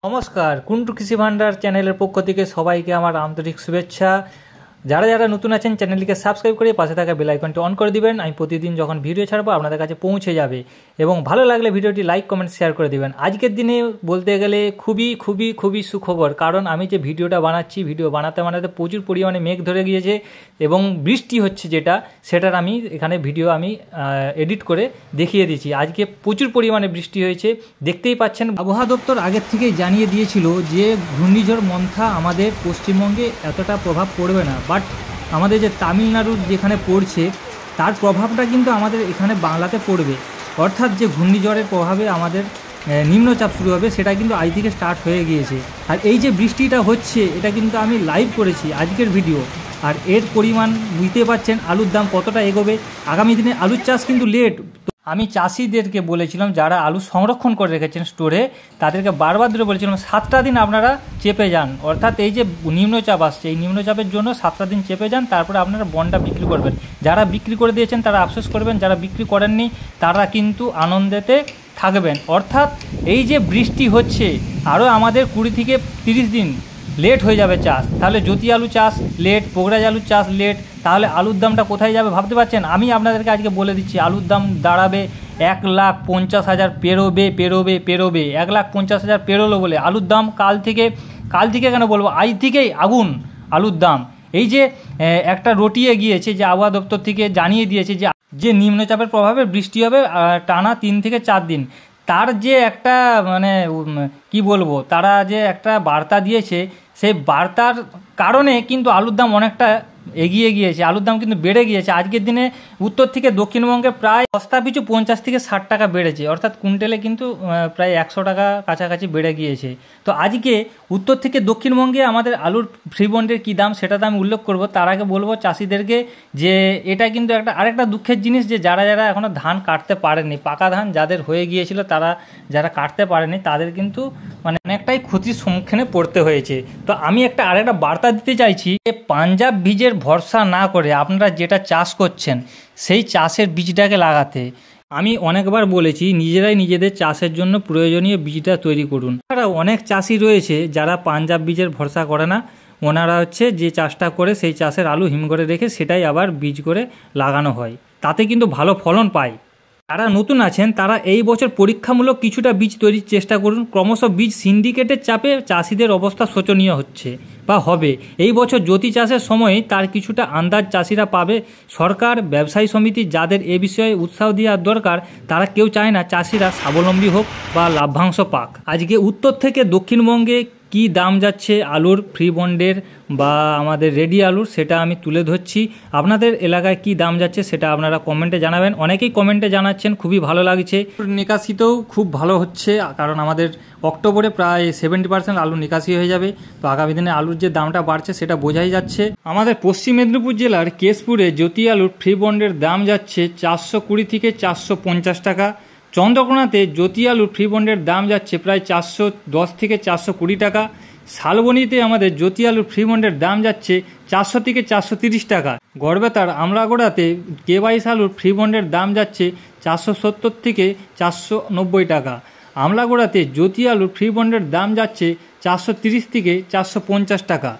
নমস্কার, কুন্টু কৃষি ভান্ডার চ্যানেলের পক্ষ থেকে সবাইকে আমার আন্তরিক শুভেচ্ছা। যারা যারা নতুন আছেন চ্যানেলটিকে সাবস্ক্রাইব করে পাশে থাকা বেল আইকনটি অন করে দিবেন। আমি প্রতিদিন যখন ভিডিও ছাড়বো আপনাদের কাছে পৌঁছে যাবে এবং ভালো লাগলে ভিডিওটি লাইক কমেন্ট শেয়ার করে দিবেন। আজকের দিনে বলতে গেলে খুবই সুখবর, কারণ আমি যে ভিডিওটা বানাচ্ছি, ভিডিও বানাতে প্রচুর পরিমাণে মেঘ ধরে গিয়েছে এবং বৃষ্টি হচ্ছে, সেটার আমি এখানে ভিডিও আমি এডিট করে দেখিয়ে দিচ্ছি। আজকে প্রচুর পরিমাণে বৃষ্টি হয়েছে, দেখতেই পাচ্ছেন। আবহাওয়া দপ্তর আগের থেকেই জানিয়ে দিয়েছিল যে ঘূর্ণিঝড় মন্থা আমাদের পশ্চিমবঙ্গে এতটা প্রভাব পড়বে না, বাট আমাদের যে তামিলনাড়ুর যেখানে পড়ছে তার প্রভাবটা কিন্তু আমাদের এখানে বাংলাতে পড়বে। অর্থাৎ যে ঘূর্ণিঝড়ের প্রভাবে আমাদের নিম্নচাপ শুরু হবে, সেটা কিন্তু আজ থেকে স্টার্ট হয়ে গিয়েছে। আর এই যে বৃষ্টিটা হচ্ছে, এটা কিন্তু আমি লাইভ করেছি আজকের ভিডিও। আর এর পরিমাণ বুঝতে পারছেন আলুর দাম কতটা এগোবে। আগামী দিনে আলুর চাষ কিন্তু লেট। আমি চাষিদেরকে বলেছিলাম, যারা আলু সংরক্ষণ করে রেখেছেন স্টোরে, তাদেরকে বারবার ধরে বলেছিলাম 7টা দিন আপনারা চেপে যান। অর্থাৎ এই যে নিম্নচাপ আসছে, এই নিম্নচাপের জন্য 7টা দিন চেপে যান, তারপরে আপনারা বন্ডা বিক্রি করবেন। যারা বিক্রি করে দিয়েছেন তারা আফসোস করবেন, যারা বিক্রি করেননি তারা কিন্তু আনন্দেতে থাকবেন। অর্থাৎ এই যে বৃষ্টি হচ্ছে, আরও আমাদের 20 থেকে 30 দিন লেট হয়ে যাবে চাষ। তাহলে জ্যোতি আলু চাষ লেট, পোগরাজ আলুর চাষ লেট, তাহলে আলুর দামটা কোথায় যাবে ভাবতে পারছেন? আমি আপনাদেরকে আজকে বলে দিচ্ছি, আলুর দাম দাঁড়াবে 1,50,000 পেরোবে। 1,50,000 পেরোলো বলে আলুর দাম কাল থেকে কেন বলবো, আজ থেকেই আগুন আলুর দাম। এই যে একটা রটিয়ে গিয়েছে, যে আবহাওয়া দপ্তর থেকে জানিয়ে দিয়েছে যে নিম্নচাপের প্রভাবে বৃষ্টি হবে টানা 3 থেকে 4 দিন। তার যে একটা কি বলবো, তারা যে একটা বার্তা দিয়েছে, সেই বার্তার কারণে কিন্তু আলুর দাম অনেকটা এগিয়ে গিয়েছে, আলুর দাম কিন্তু বেড়ে গিয়েছে। আজকের দিনে উত্তর থেকে দক্ষিণবঙ্গে প্রায় বস্তা পিছু 50 থেকে 60 টাকা বেড়েছে, অর্থাৎ কুইন্টালে কিন্তু প্রায় 100 টাকা কাছাকাছি বেড়ে গিয়েছে। তো আজকে উত্তর থেকে দক্ষিণবঙ্গে আমাদের আলুর ফ্রি বন্ডের কী দাম, সেটা তো আমি উল্লেখ করব। তার আগে বলবো চাষিদেরকে যে এটা কিন্তু আরেকটা দুঃখের জিনিস, যে যারা এখনও ধান কাটতে পারেনি, পাকা ধান যাদের হয়ে গিয়েছিল, তারা যারা কাটতে পারেনি, তাদের কিন্তু অনেকটাই ক্ষতির সম্মুখীনে পড়তে হয়েছে। তো আমি আরেকটা বার্তা দিতে চাইছি, যে পাঞ্জাব বীজের ভরসা না করে আপনারা যেটা চাষ করছেন সেই চাষের বীজটাকে লাগাতে। আমি অনেকবার বলেছি, নিজেরাই নিজেদের চাষের জন্য প্রয়োজনীয় বীজটা তৈরি করুন। তারা অনেক চাষি রয়েছে যারা পাঞ্জাব বীজের ভরসা করে না, ওনারা যে চাষটা করে সেই চাষের আলু হিম করে রেখে সেটাই আবার বীজ করে লাগানো হয়, তাতে কিন্তু ভালো ফলন পায়। যারা নতুন আছেন তারা এই বছর পরীক্ষামূলক কিছুটা বীজ তৈরির চেষ্টা করুন। ক্রমশ বীজ সিন্ডিকেটের চাপে চাষিদের অবস্থা শোচনীয় হচ্ছে বা হবে। এই বছর জ্যোতি চাষের সময় তার কিছুটা আন্দাজ চাষিরা পাবে। সরকার, ব্যবসায়ী সমিতি, যাদের এ বিষয়ে উৎসাহ দেওয়ার দরকার, তারা কেউ চায় না চাষিরা স্বাবলম্বী হোক বা লাভ্যাংশ পাক। আজকে উত্তর থেকে দক্ষিণবঙ্গে কি দাম যাচ্ছে আলুর, ফ্রি বন্ডের বা আমাদের রেডি আলুর, সেটা আমি তুলে ধরছি। আপনাদের এলাকায় কি দাম যাচ্ছে সেটা আপনারা কমেন্টে জানাবেন। অনেকেই কমেন্টে জানাচ্ছেন, খুবই ভালো লাগছে। নিকাশিতেও খুব ভালো হচ্ছে, কারণ আমাদের অক্টোবরে প্রায় 70% আলু নিকাশি হয়ে যাবে। তো আগামী দিনে আলুর যে দামটা বাড়ছে সেটা বোঝাই যাচ্ছে। আমাদের পশ্চিম মেদিনীপুর জেলার কেশপুরে জ্যোতি আলুর ফ্রি বন্ডের দাম যাচ্ছে 420 থেকে 450 টাকা। চন্দ্রকোনাতে জ্যোতি আলুর ফ্রি বন্ডের দাম যাচ্ছে প্রায় 410 থেকে 420 টাকা। শালবনীতে আমাদের জ্যোতি আলুর ফ্রি বন্ডের দাম যাচ্ছে 400 থেকে 430 টাকা। গড়বেতার আমলাগোড়াতে K22 আলুর ফ্রি বন্ডের দাম যাচ্ছে 470 থেকে 490 টাকা। আমলাগোড়াতে জ্যোতি আলুর ফ্রি বন্ডের দাম যাচ্ছে 430 থেকে 450 টাকা।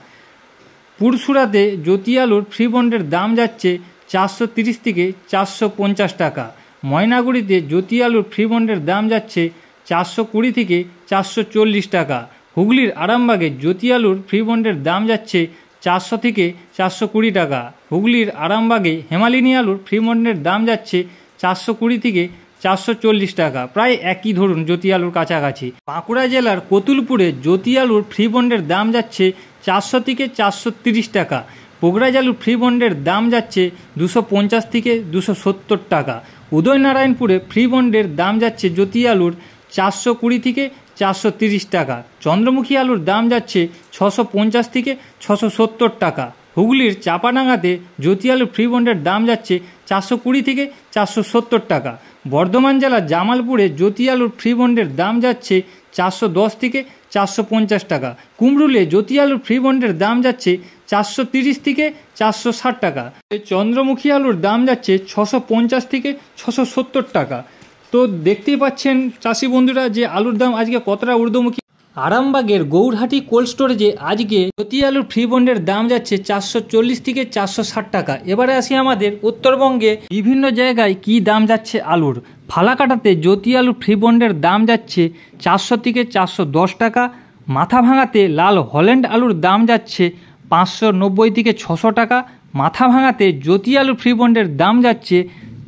পুরসুরাতে জ্যোতি আলুর ফ্রি বন্ডের দাম যাচ্ছে 430 থেকে 450 টাকা। ময়নাগুড়িতে জ্যোতি আলুর ফ্রি বন্ডের দাম যাচ্ছে 420 থেকে 440 টাকা। হুগলির আরামবাগে জ্যোতি আলুর ফ্রি বন্ডের দাম যাচ্ছে 400 থেকে 420 টাকা। হুগলির আরামবাগে হেমালিনী আলুর ফ্রি বন্ডের দাম যাচ্ছে 420 থেকে 440 টাকা, প্রায় একই ধরুন জ্যোতি আলুর কাছাকাছি। বাঁকুড়া জেলার কতুলপুরে জ্যোতি আলুর ফ্রি বন্ডের দাম যাচ্ছে 400 থেকে 430 টাকা। পোগরাজ আলুর ফ্রি বন্ডের দাম যাচ্ছে 250 থেকে 270 টাকা। উদয়নারায়ণপুরে ফ্রি বন্ডের দাম যাচ্ছে জ্যোতি আলুর 420 থেকে 430 টাকা। চন্দ্রমুখী আলুর দাম যাচ্ছে 650 থেকে 670 টাকা। হুগলির চাপাডাঙ্গাতে জ্যোতি আলুর ফ্রি বন্ডের দাম যাচ্ছে 420 থেকে 470 টাকা। বর্ধমান জেলার জামালপুরে জ্যোতি আলুর ফ্রি বন্ডের দাম যাচ্ছে 410 থেকে 450 টাকা। কুমরুলে জ্যোতি আলুর ফ্রি বন্ডের দাম যাচ্ছে 430 থেকে 460 টাকা। চন্দ্রমুখী আলুর দাম যাচ্ছে 650 থেকে 670 টাকা। তো দেখতেই পাচ্ছেন চাষি বন্ধুরা যে আলুর দাম আজকে কতটা ঊর্ধ্বমুখী। আরামবাগের গৌরহাটি কোল্ড স্টোরেজে আজকে জ্যোতি আলুর ফ্রি বন্ডের দাম যাচ্ছে 440 থেকে 460 টাকা। এবারে আসি আমাদের উত্তরবঙ্গে বিভিন্ন জায়গায় কি দাম যাচ্ছে আলুর। ফালাকাটাতে জ্যোতি আলুর ফ্রি বন্ডের দাম যাচ্ছে 400 থেকে 410 টাকা। মাথা ভাঙাতে লাল হল্যান্ড আলুর দাম যাচ্ছে 590 থেকে 600 টাকা। মাথা ভাঙাতে জ্যোতি আলুর ফ্রি বন্ডের দাম যাচ্ছে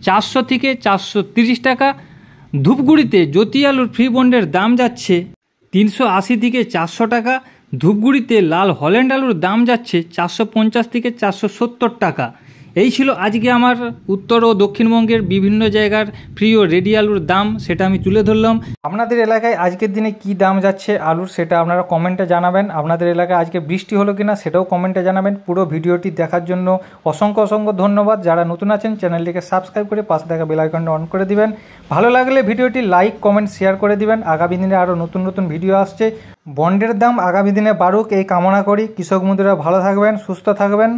400 থেকে 430 টাকা। ধূপগুড়িতে জ্যোতি আলুর ফ্রি বন্ডের দাম যাচ্ছে 380 থেকে 400 টাকা। ধূপগুড়িতে লাল হল্যান্ড আলুর দাম যাচ্ছে 450 থেকে 470 টাকা। এই ছিল আজকে আমার উত্তর ও দক্ষিণবঙ্গের বিভিন্ন জায়গার ফ্রি ও রেডি আলুর দাম, সেটা আমি তুলে ধরলাম। আপনাদের এলাকায় আজকের দিনে কি দাম যাচ্ছে আলুর সেটা আপনারা কমেন্টে জানাবেন। আপনাদের এলাকায় আজকে বৃষ্টি হলো কিনা সেটাও কমেন্টে জানাবেন। পুরো ভিডিওটি দেখার জন্য অসংখ্য অসংখ্য ধন্যবাদ। যারা নতুন আছেন চ্যানেলটিকে সাবস্ক্রাইব করে পাশে থাকা বেল আইকনটা অন করে দিবেন। ভালো লাগলে ভিডিওটি লাইক কমেন্ট শেয়ার করে দিবেন। আগামী দিনে আরও নতুন নতুন ভিডিও আসছে। বন্ডের দাম আগামী দিনে বাড়ুক এই কামনা করি। কৃষক বন্ধুরা ভালো থাকবেন, সুস্থ থাকবেন।